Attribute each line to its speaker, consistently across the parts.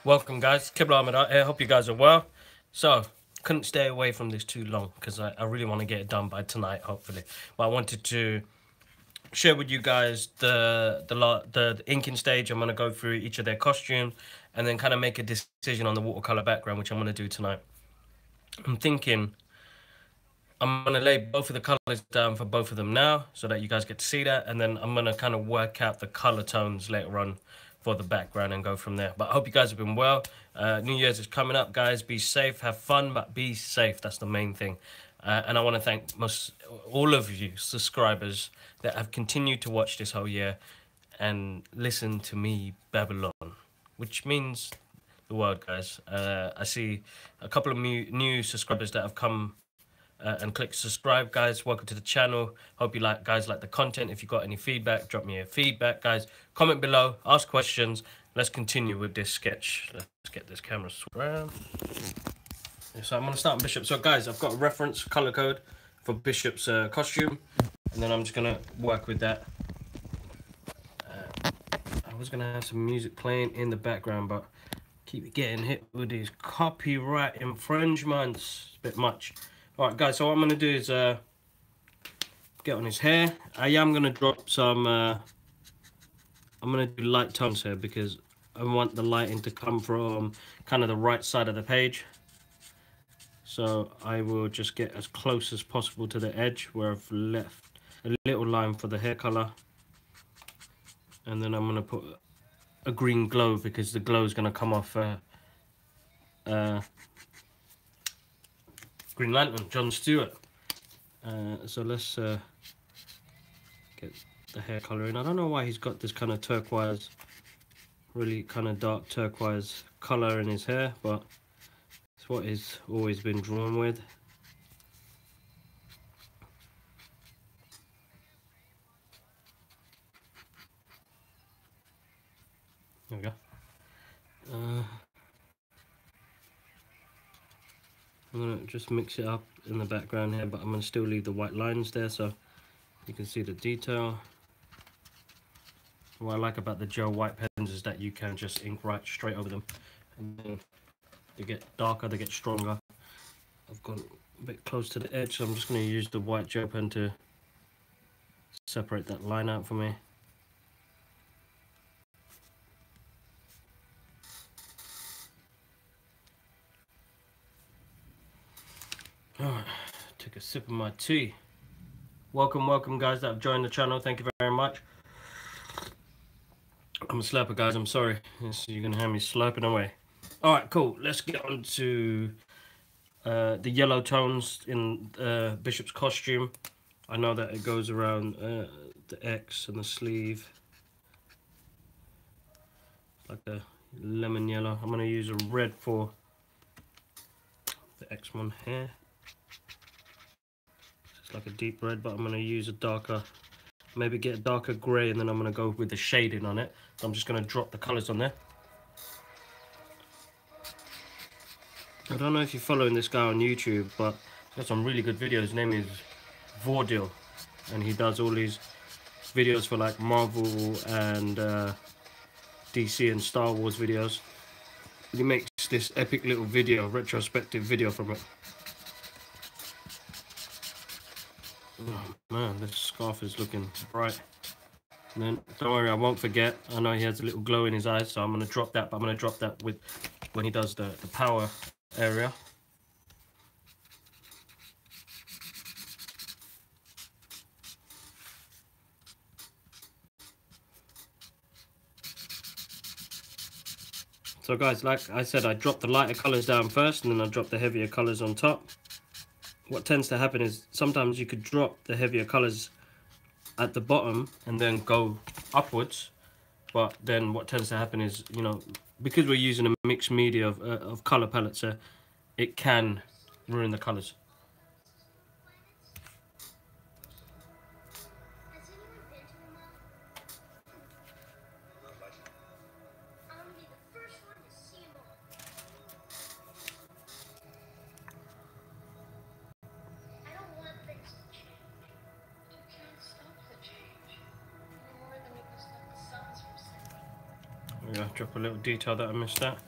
Speaker 1: Welcome, guys. Kibla Ahmed out here. Hope you guys are well. So, couldn't stay away from this too long because I really want to get it done by tonight, hopefully. But I wanted to share with you guys the inking stage. I'm gonna go through each of their costumes and then kind of make a decision on the watercolor background, which I'm gonna do tonight. I'm thinking I'm gonna lay both of the colors down for both of them now, so that you guys get to see that, and then I'm gonna kind of work out the color tones later on for the background and go from there. But I hope you guys have been well. New Year's is coming up, guys. Be safe, have fun, but be safe. That's the main thing. And I want to thank all of you subscribers that have continued to watch this whole year and listen to me Babylon, which means the world, guys. I see a couple of new subscribers that have come and click subscribe, guys. Welcome to the channel. Hope you guys like the content. If you got any feedback, drop me a feedback, guys. Comment below, ask questions. Let's continue with this sketch. Let's get this camera around. So I'm gonna start on Bishop. So guys, I've got a reference color code for Bishop's costume, and then I'm just gonna work with that. I was gonna have some music playing in the background, but keep getting hit with these copyright infringements. It's a bit much. Alright guys, so what I'm going to do is get on his hair. I am going to drop some, I'm going to do light tones here because I want the lighting to come from kind of the right side of the page. So I will just get as close as possible to the edge where I've left a little line for the hair color. And then I'm going to put a green glow because the glow is going to come off Green Lantern, John Stewart. So let's get the hair color in. I don't know why he's got this kind of turquoise, really kind of dark turquoise color in his hair, but it's what he's always been drawn with. There we go. I'm going to just mix it up in the background here, but I'm going to still leave the white lines there so you can see the detail. What I like about the gel white pens is that you can just ink right straight over them, and then they get darker, they get stronger. I've gone a bit close to the edge, so I'm just going to use the white gel pen to separate that line out for me. Alright, take a sip of my tea. Welcome guys that have joined the channel, thank you very much. I'm a slurper, guys, I'm sorry. You're going to have me slurping away. Alright, cool, let's get on to the yellow tones in Bishop's costume. I know that it goes around the X and the sleeve. It's like a lemon yellow. I'm going to use a red for the X one here. It's like a deep red, but I'm going to use a darker, maybe get a darker grey, and then I'm going to go with the shading on it. So I'm just going to drop the colours on there. I don't know if you're following this guy on YouTube, but he's got some really good videos. His name is Vordil, and he does all these videos for like Marvel and DC and Star Wars videos. He makes this epic little video, retrospective video from it. Oh man, this scarf is looking bright. And then, don't worry, I won't forget. I know he has a little glow in his eyes, so I'm going to drop that, but I'm going to drop that with when he does the power area. So guys, like I said, I drop the lighter colors down first, and then I drop the heavier colors on top. What tends to happen is sometimes you could drop the heavier colors at the bottom and then go upwards, but then what tends to happen is, you know, because we're using a mixed media of color palettes, it can ruin the colors. Yeah, drop a little detail that I missed that.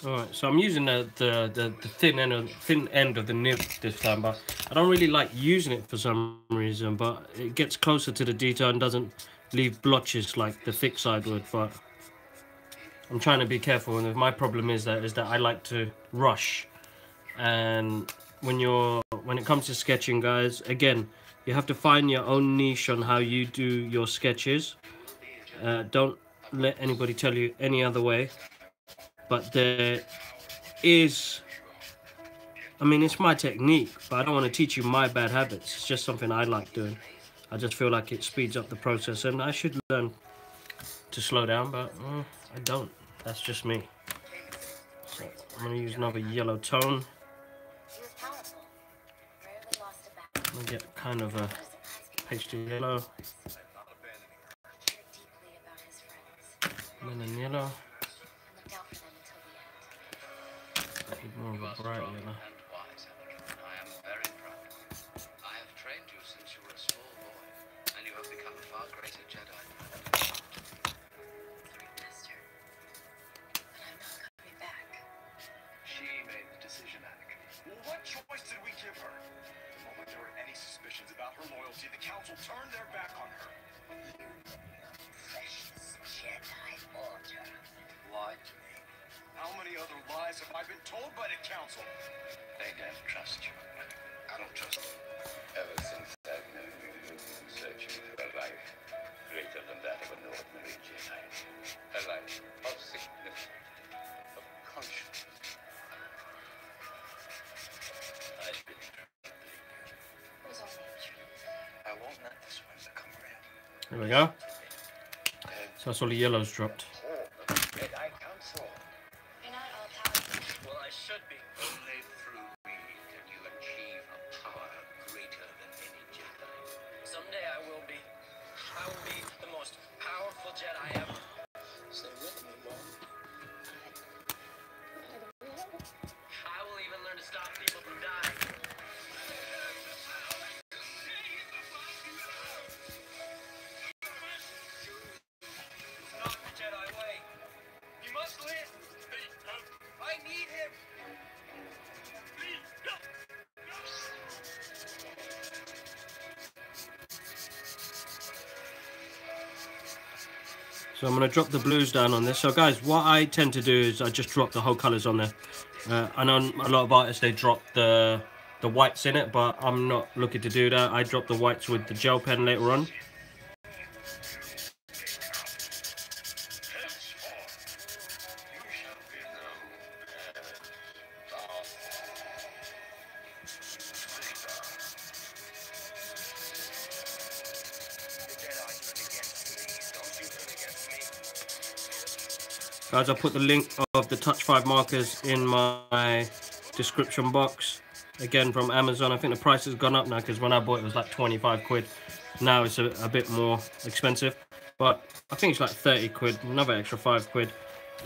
Speaker 1: Alright, so I'm using the thin end of the nib this time, but I don't really like using it for some reason. But it gets closer to the detail and doesn't leave blotches like the thick side would. But I'm trying to be careful, and my problem is that I like to rush. And when it comes to sketching, guys, again, you have to find your own niche on how you do your sketches. Don't let anybody tell you any other way. But there is, I mean, it's my technique, but I don't want to teach you my bad habits. It's just something I like doing. I just feel like it speeds up the process, and I should learn to slow down, but I don't. That's just me. So I'm going to use another yellow tone. I'm going to get kind of a pasty yellow. And then yellow. More of a bright yellow.
Speaker 2: What choice did we give her? The moment there were any suspicions about her loyalty, the council turned their back on her.
Speaker 3: Precious Jedi Order.
Speaker 2: Lied to me. How many other lies have I been told by the council?
Speaker 4: They don't trust you. I don't trust you. Ever since I've known you, you've been searching for a life greater than that of an ordinary Jedi. A life of significance, of conscience. I should be I won't let this winter come around.
Speaker 1: There we go. So that's all the yellows dropped.
Speaker 4: Jedi Council.
Speaker 3: You're not all powerful.
Speaker 4: Well, I should be. Only through me can you achieve a power greater than any Jedi.
Speaker 5: Someday I will be. I will be the most powerful Jedi ever.
Speaker 4: Stay with me, Mom.
Speaker 5: I will even learn to stop people from dying. It's not the Jedi way. He must live. I need him.
Speaker 1: So I'm going to drop the blues down on this. So guys, what I tend to do is I just drop the whole colours on there. I know a lot of artists, they drop the whites in it, but I'm not looking to do that. I drop the whites with the gel pen later on. Guys, I'll put the link of the Touch 5 markers in my description box. Again, from Amazon. I think the price has gone up now because when I bought it was like 25 quid. Now it's a bit more expensive. But I think it's like 30 quid, another extra 5 quid.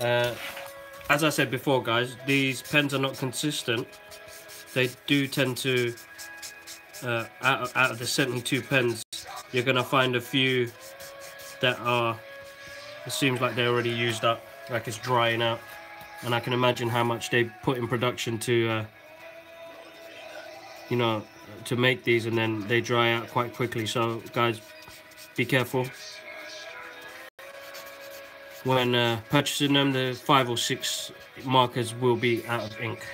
Speaker 1: As I said before, guys, these pens are not consistent. They do tend to, out of the 72 pens, you're going to find a few that are, it seems like they're already used up. Like it's drying out, and I can imagine how much they put in production to, you know, to make these, and then they dry out quite quickly. So guys, be careful when purchasing them. The 5 or 6 markers will be out of ink.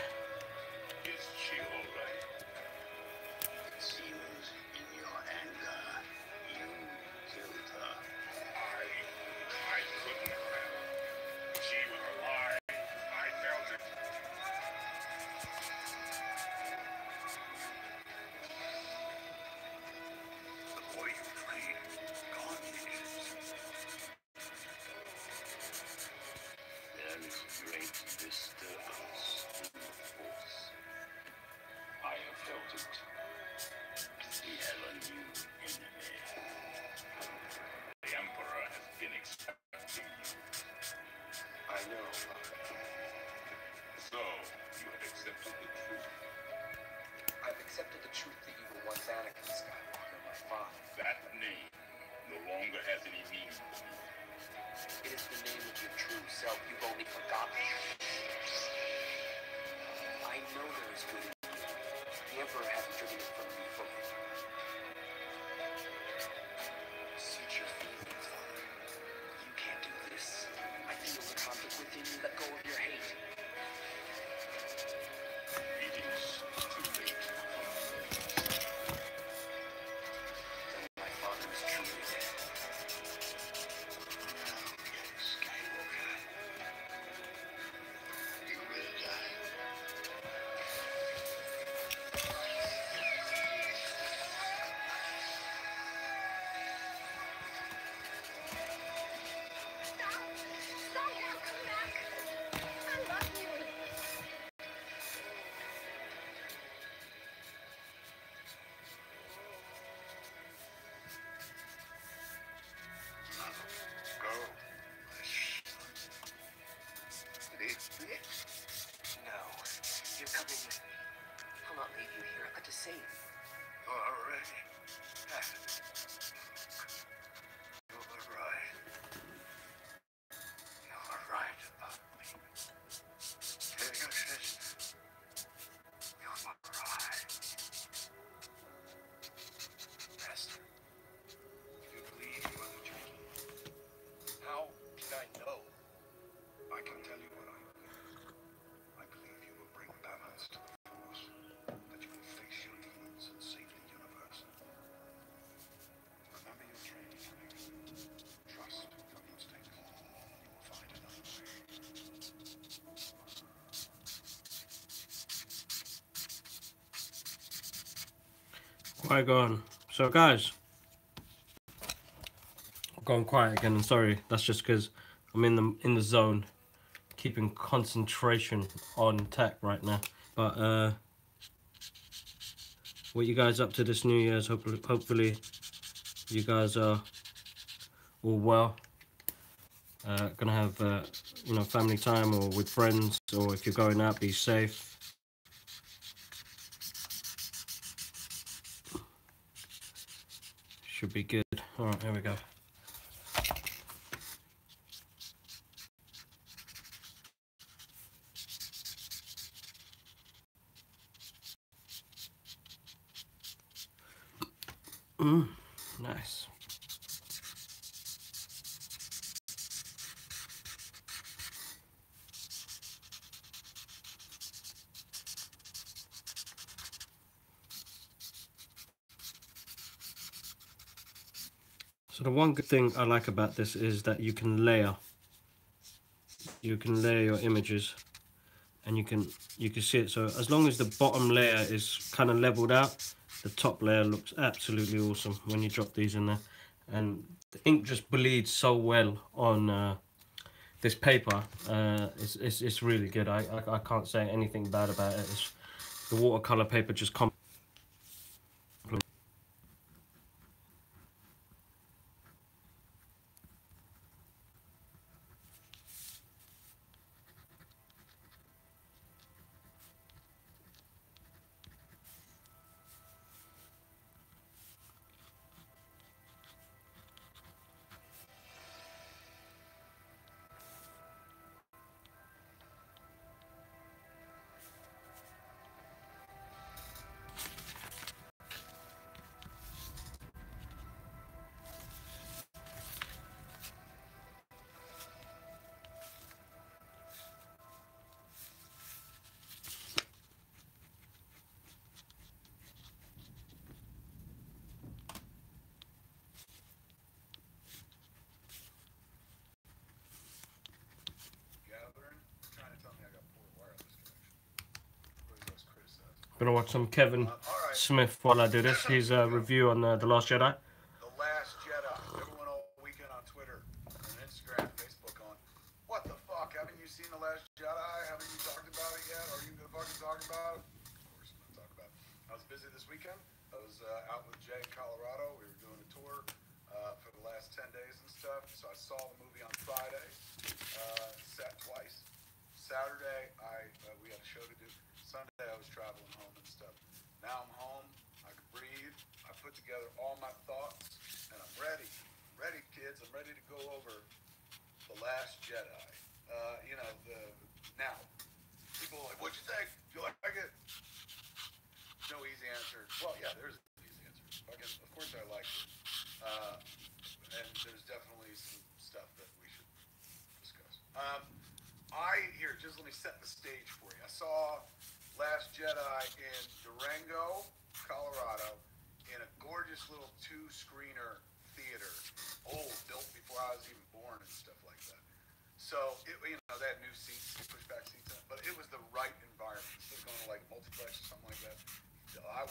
Speaker 4: Accepted the truth that you were once Anakin Skywalker, my father. That name no longer has any meaning to me. It is the name of your true self. You've only forgotten.
Speaker 2: know there is good in you. The Emperor hasn't driven it from me fully. Suit your feelings, Father. You can't do this. I feel the conflict within you. Let go of your hate.
Speaker 4: It is too late.
Speaker 2: My father is truly dead.
Speaker 4: Skywalker. You will die.
Speaker 3: Stop now, come back. I love you.
Speaker 4: Go. Please.
Speaker 2: No. You're coming with me. I'll not leave you here. I've got to save you.
Speaker 4: Already. You were right. You were right about me. Pegasus. You were right. Master, you believe Mother Jackie?
Speaker 2: How can I know?
Speaker 4: I can tell you what I believe. I believe you will bring balance to the Force, that you will face your demons and save the universe. Remember your training, Anakin. Trust your instinct. You will find another way.
Speaker 1: Qui-Gon. So guys, I've gone quiet again. I'm sorry. That's just because I'm in the zone, keeping concentration on tech right now. But what you guys up to this New Year's? Hopefully you guys are all well. Gonna have you know, family time or with friends, or if you're going out, be safe. Should be good. All right, here we go. Nice. So the one good thing I like about this is that you can layer. You can layer your images, and you can see it. So as long as the bottom layer is kind of leveled out, the top layer looks absolutely awesome when you drop these in there. And the ink just bleeds so well on this paper. It's really good. I can't say anything bad about it. The watercolor paper just comes.
Speaker 4: Gathering? Trying to tell me I got poor wireless connection. What is those criticizing?
Speaker 1: Gonna watch some Kevin Smith while I do this. His review on The Last Jedi.
Speaker 4: The Last Jedi. Everyone all weekend on Twitter and Instagram, Facebook on, what the fuck? Haven't you seen The Last Jedi? Haven't you talked about it yet? Are you gonna fucking talk about it? Of course I'm gonna talk about it. I was busy this weekend. I was out with Jay in Colorado. We were doing a tour for the last 10 days and stuff. So I saw the movie on Friday. Sat twice. Saturday, we had a show to do. Sunday, I was traveling home and stuff. Now I'm home. I can breathe. I put together all my thoughts, and I'm ready. Ready, kids. I'm ready to go over The Last Jedi. You know, now people are like, what'd you think?
Speaker 6: You like it? No easy answer. Well, yeah, there's an easy answer. Fucking, of course I liked it. And there's definitely some stuff that we should discuss. Just let me set the stage for you. I saw Last Jedi in Durango, Colorado, in a gorgeous little 2-screener theater, built before I was even born and stuff like that. So, they had new seats, pushback seats, but it was the right environment. Instead of going to like multiplex or something like that.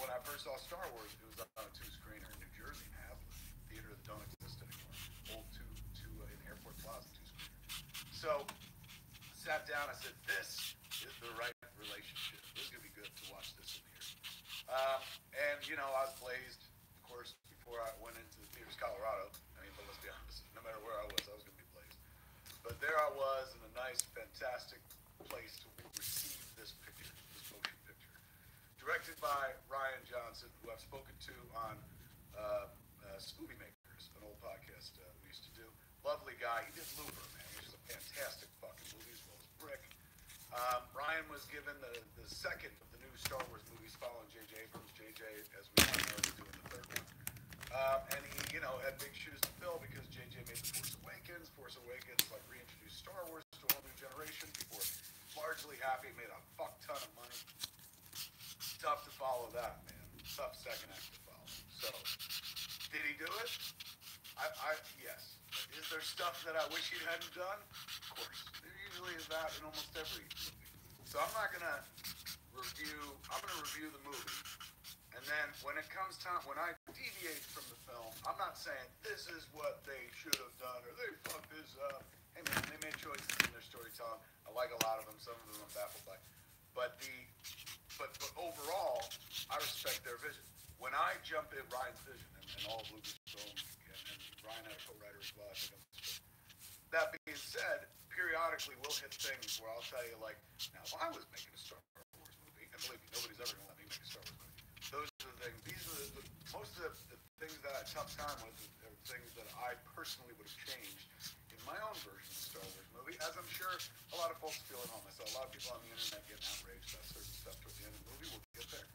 Speaker 6: When I first saw Star Wars, it was on a 2-screener in New Jersey, in Haslett, theater that don't exist anymore. Old in Airport Plaza 2-screener. So, sat down, I said, this is the right relationship. This is going to be good to watch this in here. And, I was blazed, of course, before I went into the theaters, Colorado. But let's be honest, no matter where I was going to be blazed. But there I was in a nice, fantastic place to receive this picture, this motion picture. Directed by Rian Johnson, who I've spoken to on Movie Makers, an old podcast we used to do. Lovely guy. He did Looper, man. He's just a fantastic fucking movie, as well as Brick. Ryan was given the second of the new Star Wars movies following J.J. Abrams. J.J., as we all know, is doing the third one. And he, had big shoes to fill because J.J. made The Force Awakens. Force Awakens, reintroduced Star Wars to a whole new generation. People were largely happy, made a fuck ton of money. Tough to follow that, man. Tough second act to follow. So, did he do it? Yes. Is there stuff that I wish he hadn't done? Of course. There usually is that in almost every movie. So I'm going to review the movie. And then when it comes time, when I deviate from the film, I'm not saying this is what they should have done or they fucked this up. Hey man, they made choices in their storytelling. I like a lot of them. Some of them I'm baffled by. But overall, I respect their vision. When I jump in Ryan's vision and all of Lucasfilm, and Ryan had a co-writer as well, I think. That being said, periodically we'll hit things where I'll tell you, now if I was making a Star Wars movie, and believe me, nobody's ever going to let me make a Star Wars movie. Those are the things. These are most of the things that I had a tough time with are things that I personally would have changed in my own version of the Star Wars movie, as I'm sure a lot of folks feel at home. I saw a lot of people on the internet getting outraged about certain stuff toward the end of the movie. We'll get there.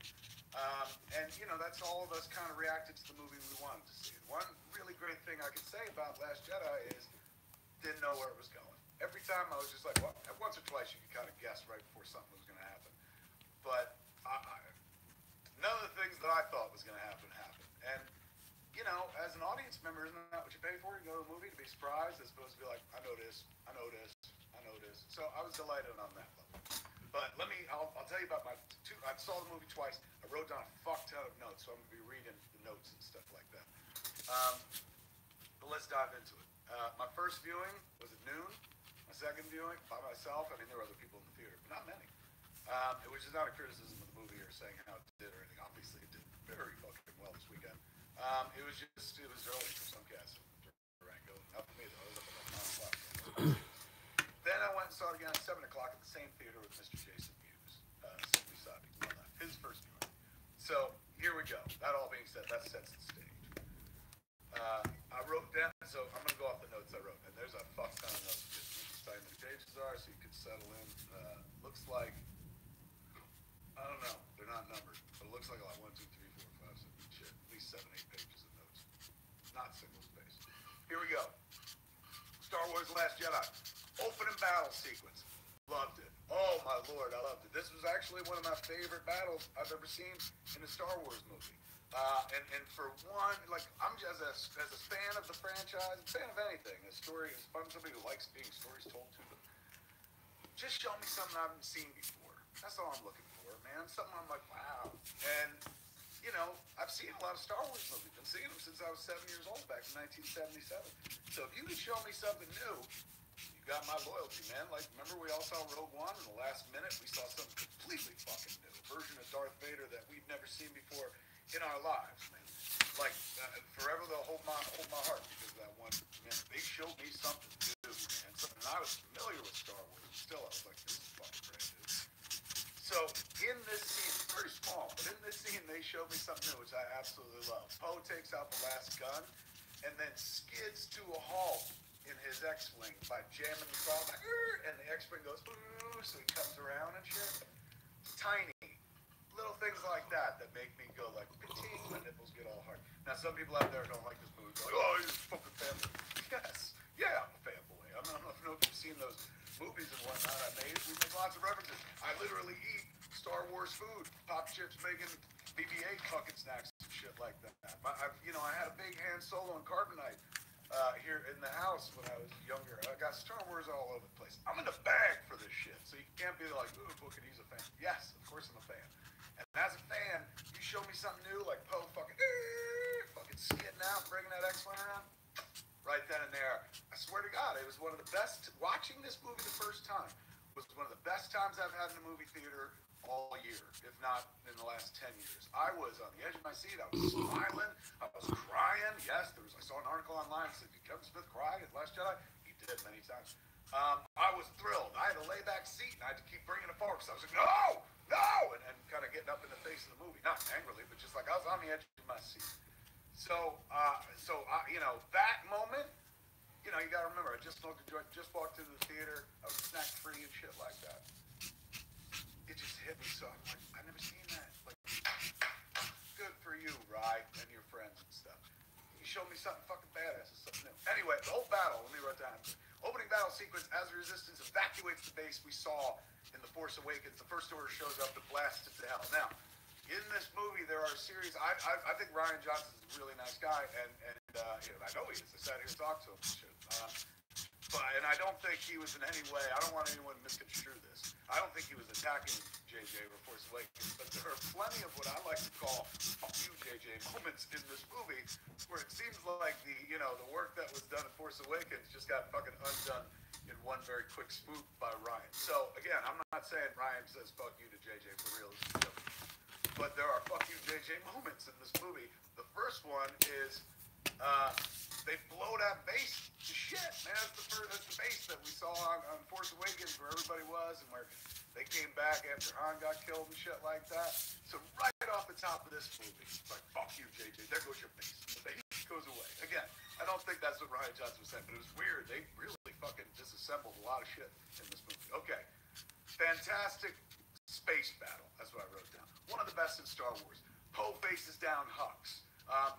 Speaker 6: And that's all of us kind of reacted to the movie we wanted to see. One really great thing I could say about Last Jedi is didn't know where it was going. Every time I was just like, well, once or twice you could kind of guess right before something was going to happen. But none of the things that I thought was going to happen happened. And, as an audience member, isn't that what you pay for? You go to a movie to be surprised as opposed to be like, I know this, I know this, I know this. So I was delighted on that level. But I'll tell you about I saw the movie twice. I wrote down a fuck ton of notes, so I'm going to be reading the notes and stuff like that. But let's dive into it. My first viewing was at noon. My second viewing by myself. There were other people in the theater, but not many. Which is not a criticism of the movie or saying how it did or anything. Obviously, it did very fucking well this weekend. It was early for some cats in Durango. Not for me, though. I was up at 9 o'clock. Then I went and saw it again at 7 o'clock at the same theater with Mr. Jason Mewes. Simply Sabi. His first viewing. So, here we go. That all being said, that sets the stage. I wrote down, so I'm going to go off the notes I wrote. And there's a fuck ton of notes. Just you can the pages are so you can settle in. Looks like, I don't know, they're not numbered, but it looks like 1, 2, 3, 4, 5, 6, shit, at least 7, 8 pages of notes. Not single space. Here we go. Star Wars Last Jedi. Opening battle sequence. Loved it. Oh my lord, I loved it. This was actually one of my favorite battles I've ever seen in a Star Wars movie. And for one, I'm just as a fan of the franchise, a fan of anything. A story is fun. Somebody who likes being stories told to them. Just show me something I haven't seen before. That's all I'm looking for, man. Something I'm like, wow. And I've seen a lot of Star Wars movies. Been seeing them since I was 7 years old, back in 1977. So if you can show me something new, you got my loyalty, man. Remember we all saw Rogue One in the last minute? We saw something completely fucking new. A version of Darth Vader that we'd never seen before in our lives, man. Forever they'll hold my heart because of that one minute. They showed me something new, man. Something I was familiar with Star Wars. Still, I was like, this is fucking great, dude. So, in this scene, it's very small, but in this scene, they showed me something new, which I absolutely love. Poe takes out the last gun and then skids to a halt in his X-Wing by jamming the throttle back, and the X-Wing goes, ooh, so he comes around and shit. tiny little things like that that make me go like, "Ka-ting," my nipples get all hard. Now, some people out there don't like this movie. They're like, "Oh, you're a fucking fanboy." Yes, yeah, I'm a fanboy. I don't know if you've seen those movies and whatnot I made. We make lots of references. I literally eat Star Wars food, pop chips, bacon, BB-8 fucking snacks and shit like that. I had a big Han Solo and Carbonite here in the house when I was younger. I got Star Wars all over the place. I'm in the bag for this shit, so you can't be like, "Ooh, Booker, he's a fan." Yes, of course I'm a fan. And as a fan, you show me something new, like Poe fucking skidding out, bringing that X-Wing around, right then and there. I swear to God, it was one of the best. Watching this movie the first time was one of the best times I've had in a movie theater all year, if not in the last 10 years. I was on the edge of my seat. I was smiling. I was crying. Yes, I saw an article online that said, "Did Kevin Smith cry at Last Jedi?" He did many times. I was thrilled. I had a layback seat, and I had to keep bringing it forward because I was like, "No, no," and kind of getting up in the face of the movie. Not angrily, but just like I was on the edge of my seat. So that moment, you got to remember, I just smoked a joint, just walked into the theater. I was snack free and shit like that. It just hit me so. I'm like, I've never seen that. Like, good for you, Rye, and your friends and stuff. You showed me something fucking badass and something new. Anyway, the whole battle, let me write down. Opening battle sequence, as the Resistance evacuates the base we saw in The Force Awakens, the First Order shows up to blast it to hell. Now, in this movie, there are a series. I think Rian Johnson is a really nice guy, and I know he is. I sat here and talked to him and shit. And I don't think he was in any way. I don't want anyone to misconstrue this. I don't think he was attacking JJ or Force Awakens, but there are plenty of what I like to call "fuck you, JJ" moments in this movie, where it seems like the work that was done in Force Awakens just got fucking undone in one very quick swoop by Ryan. So again, I'm not saying Ryan says "fuck you" to JJ for real. This is a joke. But there are "fuck you, JJ" moments in this movie. The first one is they blow that base to shit, man. That's the base that we saw on Force Awakens, where everybody was, and where they came back after Han got killed and shit like that. So right off the top of this movie, it's like, "Fuck you, JJ. There goes your base." The base goes away. Again, I don't think that's what Rian Johnson was saying, but it was weird. They really fucking disassembled a lot of shit in this movie. Okay. Fantastic space battle. That's what I wrote down. One of the best in Star Wars. Poe faces down Hux.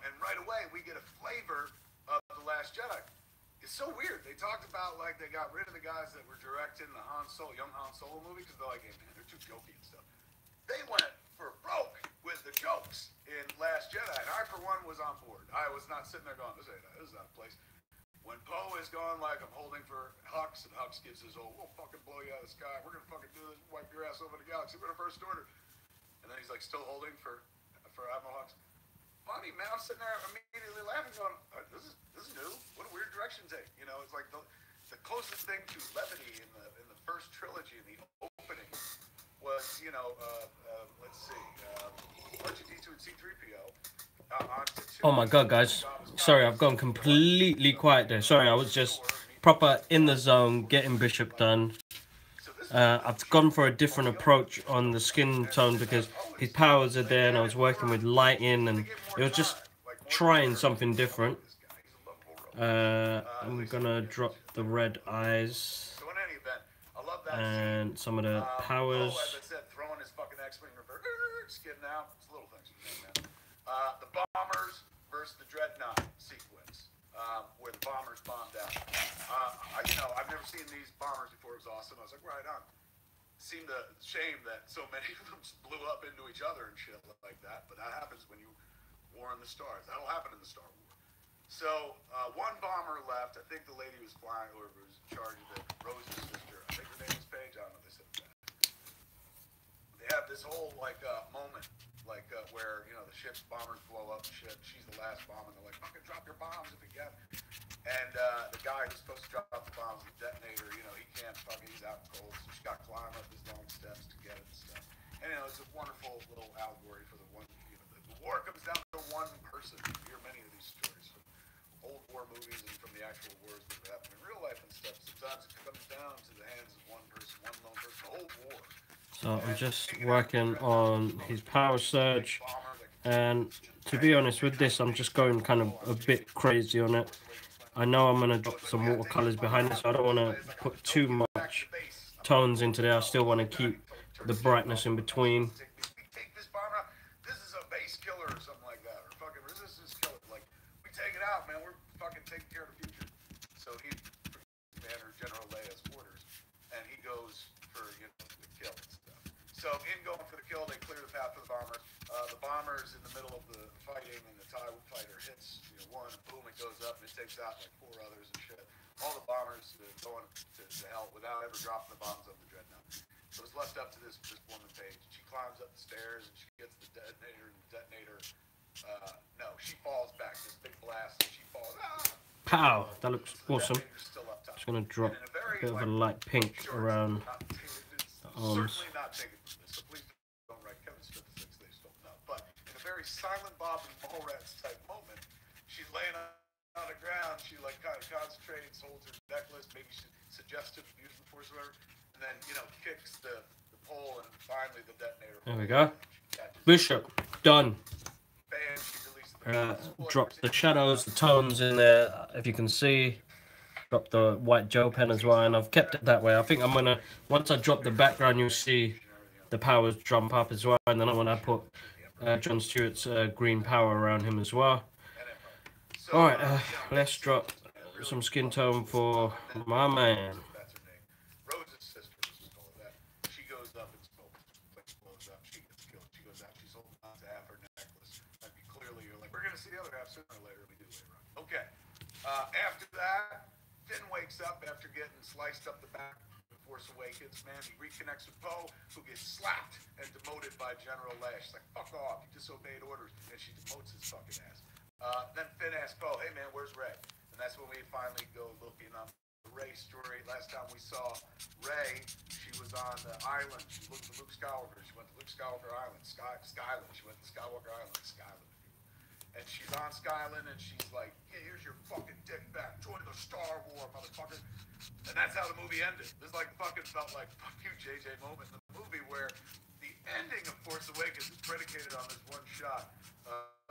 Speaker 6: And right away, we get a flavor of The Last Jedi. It's so weird. They talked about, like, they got rid of the guys that were directing the young Han Solo movie, because they're like, "Hey, man, they're too jokey and stuff." They went for broke with the jokes in Last Jedi, and I, for one, was on board. I was not sitting there going, this is not a place. When Poe is going like, "I'm holding for Hux," and Hux gives his "we'll fucking blow you out of the sky. We're going to fucking do this, wipe your ass over the galaxy. We're the First Order." And then he's like still holding for Admiral Hux. Funny, man. I'm sitting there immediately laughing, going, "This is new. What a weird direction to take." It's like the closest thing to levity in the first trilogy, in the opening, was let's see, R2-D2 and C-3PO.
Speaker 1: Oh my God, guys! Sorry, I've gone completely quiet there. Sorry, I was just proper in the zone, getting Bishop done. I've gone for a different approach on the skin tone because his powers are there, and I was working with lighting, and it was just trying something different. I'm gonna drop the red eyes and some of the powers.
Speaker 6: Throwing his fucking X-Wing reverse, skidding out. It's little things, man. The bombers versus the Dreadnought sequence, where the bombers bombed out. I've never seen these bombers before. It was awesome. I was like, right on. Seemed a shame that so many of them blew up into each other and shit like that, but that happens when you war on the stars. That'll happen in the Star Wars. So, one bomber left. I think the lady was flying, or was in charge of it, Rose's sister. I think her name was Paige. I don't know if they said that. They have this whole, moment, where, the ship's bombers blow up and shit. She's the last bomb, and they're like, "Fucking drop your bombs if you can." And the guy who's supposed to drop the bombs, the detonator, he can't fucking, he's out cold. So she's got to climb up his long steps to get it and stuff. And, it's a wonderful little allegory for the one, the war comes down to one person. You hear many of these stories from old war movies and from the actual wars that have happened in real life and stuff. Sometimes it comes down to the hands of one person, one lone person, the whole war.
Speaker 1: So I'm just working on his power surge, and to be honest with this, I'm just going kind of a bit crazy on it. I know I'm going to drop some watercolors behind it, so I don't want to put too much tones into there. I still want to keep the brightness in between.
Speaker 6: We take this bomb out. This is a base killer or something like that, or fucking resistance killer. Like, we take it out, man. We're fucking taking care of the future. So he, Commander General Leia's orders, and he goes for, you know, the kill and stuff. So in going for the kill, they clear the path for the bombers. The bomber's in the middle of the fighting, and the TIE fighter hits, you know, one, and boom, it goes up, and it takes out like 4 others and shit. All the bombers going to hell without ever dropping the bombs on the dreadnought. So it's left up to this woman Paige. She climbs up the stairs and she gets the detonator. No, she falls back. This big blast, and she falls.
Speaker 1: Pow! That looks
Speaker 6: The
Speaker 1: awesome.
Speaker 6: detonator's still up top.
Speaker 1: Just gonna drop
Speaker 6: And in
Speaker 1: a
Speaker 6: very,
Speaker 1: bit of a
Speaker 6: like,
Speaker 1: light pink
Speaker 6: sure,
Speaker 1: around
Speaker 6: it's not taken- it's
Speaker 1: the arms.
Speaker 6: certainly not taken from this, so please don't write Kevin Smith the Six Days Don't Know. But in a very silent Bob and Mallrats type moment, she's laying on the ground. She like kind of concentrates, holds her necklace, maybe she suggestive using the force whatever, and then, you know, kicks the pole, and finally the detonator.
Speaker 1: There we go.
Speaker 6: She catches it.
Speaker 1: Bishop, done.
Speaker 6: Bam, she releases the
Speaker 1: Drop the shadows, the tones in there, if you can see. Drop the white gel pen as well, and I've kept it that way. I think I'm gonna, once I drop the background, you'll see the powers jump up as well, and then when I put John Stewart's green power around him as well. Alright, let's drop some skin tone for my man.
Speaker 6: That's her name. Rose's sister, let's just call it that. She goes up and blows up. She gets killed. She goes out. She's holding on to half her necklace. Like, clearly, you're like, we're gonna see the other half sooner or later. We do later on. Okay. After that, Finn wakes up after getting sliced up the back of Force Awakens. Man, he reconnects with Poe, who gets slapped and demoted by General Leia. She's like, fuck off. You disobeyed orders, and she demotes his fucking ass. Then Finn asks Poe, hey man, where's Rey? And that's when we finally go looking on the Rey story. Last time we saw Rey, she was on the island. She looked at Luke Skywalker. She went to Luke Skywalker Island. Skyland. She went to Skywalker Island. Skyland. And she's on Skyland, and she's like, yeah, here's your fucking dick back. Join the Star War, motherfucker. And that's how the movie ended. This like fucking felt like fuck you, JJ moment in the movie where the ending of Force Awakens is predicated on this one shot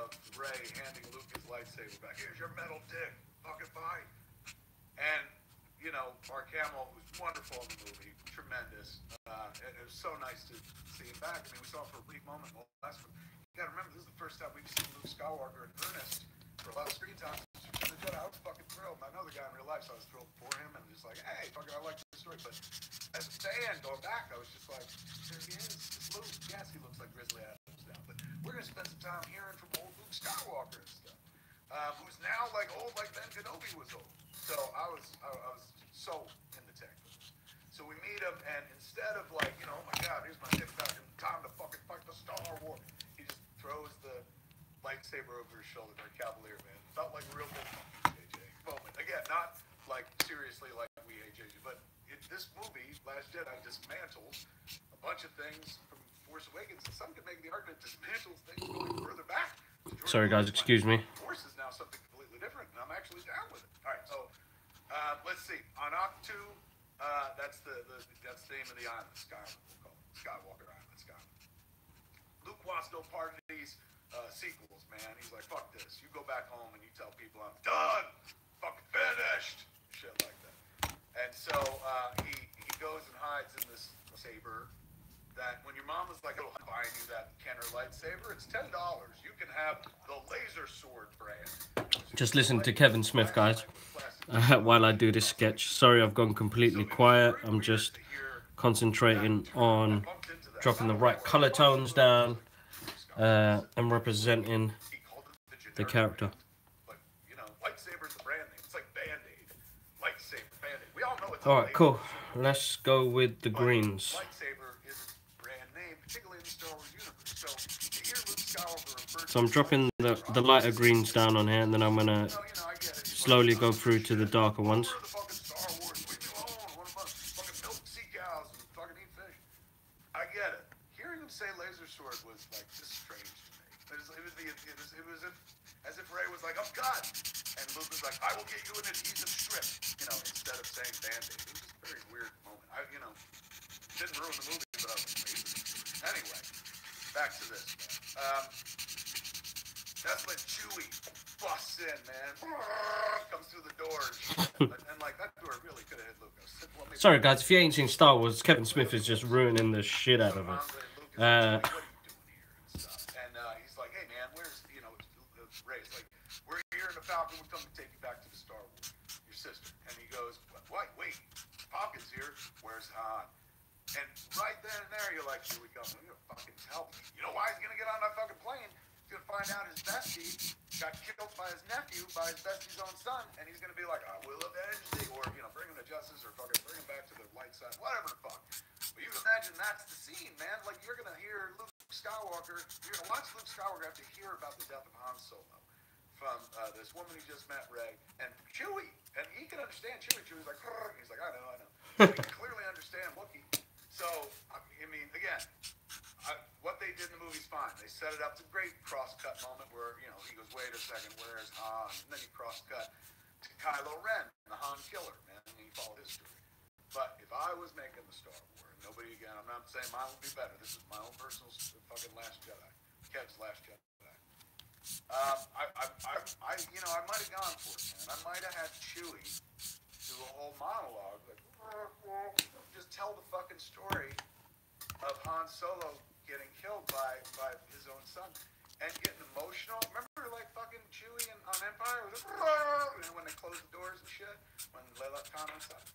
Speaker 6: of Rey handing Luke his lightsaber back. Here's your metal dick. Fucking fine. And, you know, Mark Hamill was wonderful in the movie. Tremendous. And it was so nice to see him back. I mean, we saw him for a brief moment last one. You gotta remember, this is the first time we've seen Luke Skywalker in earnest for a lot of screen time. I was fucking thrilled. I know the guy in real life, so I was thrilled for him, and just like, hey, fucking, I like the story. But as a fan, going back, I was just like, there he is. It's Luke. Yes, he looks like Grizzly Adams now, but we're gonna spend some time hearing from old Luke Skywalker and stuff, who's now like old, like Ben Kenobi was old. So I was so in the tech. So we meet him, and instead of like, you know, oh my God, here's my dick back, and time to fucking fight the Star Wars, he just throws the lightsaber over his shoulder, very cavalier, man. Felt like a real good JJ moment. Again, not like seriously like we hate JJ, but in this movie, Last Jedi dismantles a bunch of things from Force Awakens, and some could make the argument dismantles things going further back.
Speaker 1: Sorry guys, excuse me.
Speaker 6: Force is now something completely different, and I'm actually down with it. All right, so let's see. On Octu, that's the name of the island, Skyland. We'll call it Skywalker Island, Skyland. Luke wants no part of these sequels, man. He's like, fuck this. You go back home and you tell people I'm done, fucking finished, shit like that. And so he goes and hides in this saber that when your mom was like, oh, I'm buying you that Kenner lightsaber, it's $10. You can have the laser sword brand.
Speaker 1: Just listen to Kevin Smith, guys, while I do this sketch. Sorry, I've gone completely quiet. I'm just concentrating on dropping the right color tones down and representing the character.
Speaker 6: But, you know, lightsaber's the brand name. It's like Band-Aid. Lightsaber, Band-Aid. We all know it's
Speaker 1: Alright, cool. Let's go with the greens.
Speaker 6: Lightsaber is a brand name, particularly in the Star Wars universe. So to hear Luke Skywalker refer to
Speaker 1: So I'm dropping the lighter greens down on here, and then I'm gonna
Speaker 6: I get it.
Speaker 1: slowly go through to the darker ones.
Speaker 6: The fucking Star Wars, leave me alone. I want to fucking milk sea cows and fucking eat fish. I get it. Hearing him say laser sword was like just strange to me. It was as if Rey was like, I'm done, and Luke was like, I will get you an adhesive strip, you know, instead of saying Band-Aid. It was just a very weird moment. Didn't ruin the movie, but I was amazed. Anyway, back to this. That's when Chewie busts in, man. Comes through the door and like that door really could have hit Luke.
Speaker 1: Sorry guys, if you ain't seen Star Wars, Kevin Smith is just ruining the shit out of it.
Speaker 6: What are you doing here and stuff? And he's like, hey man, where's, you know, Ray? It's like, we're here in the Falcon, we're coming to take you back to the Star Wars, your sister. And he goes, what? Wait, Falcon's here, where's Han? And right then and there, you're like, here we go. I'm gonna fucking tell me. You know why he's gonna get on that fucking plane? He's gonna find out his bestie got killed by his nephew, by his bestie's own son, and he's gonna be like, I will avenge thee, or, you know, bring him to justice, or fucking bring him back to the light side, whatever the fuck. But you can imagine that's the scene, man. Like, you're gonna hear Luke Skywalker, you're gonna watch Luke Skywalker have to hear about the death of Han Solo from this woman he just met, Rey, and Chewie, and he can understand Chewie. Chewie's like, he's like, I know. So he can clearly understand Wookiee. So, I mean, again, what they did in the movie's fine. They set it up. It's a great cross-cut moment where, you know, he goes, wait a second, where's Han? And then you cross-cut to Kylo Ren, the Han killer, man, and you follow his story. But if I was making the Star Wars, nobody, again, I'm not saying mine would be better. This is my own personal fucking Last Jedi. Kev's Last Jedi. You know, I might have gone for it, man. I might have had Chewie do a whole monologue, like, just tell the fucking story of Han Solo getting killed by his own son and getting emotional. Remember, like, fucking Chewie on Empire? When they closed the doors and shit? When they left Han inside?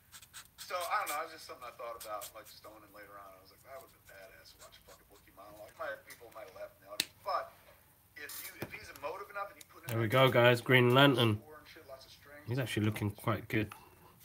Speaker 6: So, I don't know. It was just something I thought about, like, stoning later on. I was like, that would have been badass to watch a fucking Wookiee monologue. People might have laughed in the audience. But if he's emotive enough and he put it
Speaker 1: There we go, guys. Green Lantern. He's actually looking quite good.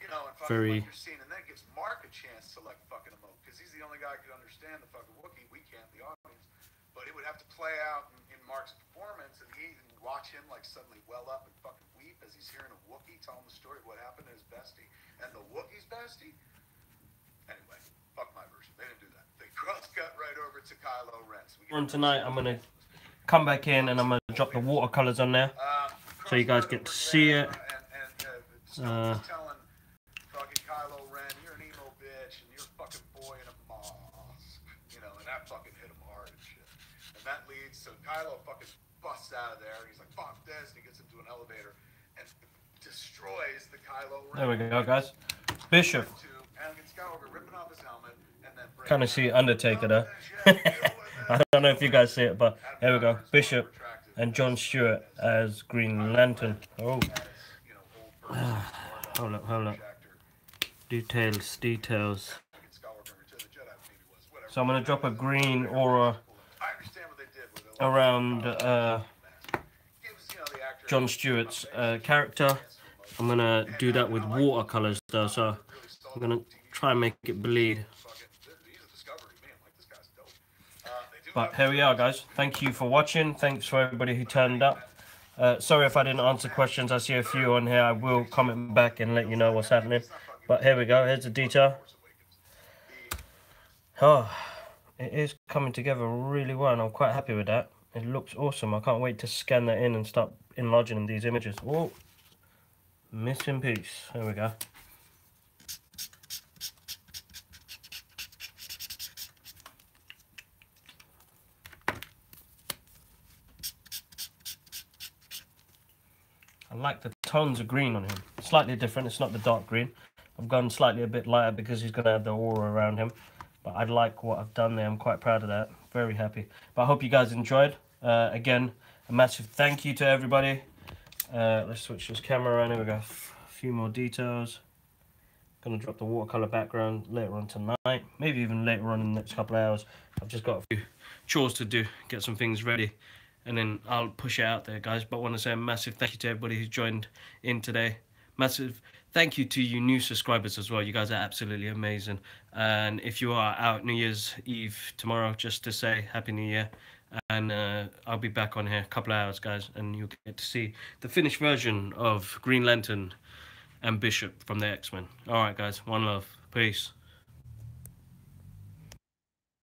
Speaker 6: You know, and
Speaker 1: Very.
Speaker 6: Like your scene, and then it gives Mark a chance to, like, fucking emote. Because he's the only guy who can understand the fucking Wookiee. We can't, the audience. But it would have to play out in Mark's performance, and he watch him, like, suddenly well up and fucking weep as he's hearing a Wookiee tell him the story of what happened to his bestie. And the Wookiee's bestie? Anyway, fuck my version. They didn't do that. They cross-cut right over to Kylo Ren. So
Speaker 1: On tonight, I'm going to come back in and I'm going to drop the watercolors on there so you guys get to see it.
Speaker 6: Telling fucking Kylo Ren, you're an emo bitch, and you're a fucking boy in a mosque, you know, and that fucking hit him hard and shit. And that leads to Kylo fucking busts out of there, and he's like, fuck this, and he gets into an elevator and destroys the Kylo Ren.
Speaker 1: There we go, guys. Bishop.
Speaker 6: Anakin Skywalker ripping off his helmet, and then
Speaker 1: Kind of see Undertaker there. I don't know if you guys see it, but there we go. Bishop and Jon Stewart as Green Lantern. Oh. Hold up. Details. So I'm going to drop a green aura around Jon Stewart's character. I'm going to do that with watercolors though, so I'm going to try and make it bleed. But here we are, guys. Thank you for watching. Thanks for everybody who turned up. Sorry if I didn't answer questions. I see a few on here. I will comment back and let you know what's happening. But here we go. Here's the detail. Oh, it is coming together really well, and I'm quite happy with that. It looks awesome. I can't wait to scan that in and start enlarging these images. Oh, missing piece. There we go. I like the tones of green on him. Slightly different. It's not the dark green. I've gone slightly a bit lighter because he's going to have the aura around him. But I like what I've done there. I'm quite proud of that. Very happy. But I hope you guys enjoyed. Again, a massive thank you to everybody. Let's switch this camera around. Here we go. A few more details. Going to drop the watercolor background later on tonight. Maybe even later on in the next couple of hours. I've just got a few chores to do. Get some things ready. And then I'll push it out there, guys. But I want to say a massive thank you to everybody who's joined in today. Massive thank you to you new subscribers as well. You guys are absolutely amazing. And if you are out New Year's Eve tomorrow, just to say Happy New Year. And I'll be back on here a couple of hours, guys. And you'll get to see the finished version of Green Lantern and Bishop from the X-Men. All right, guys. One love. Peace.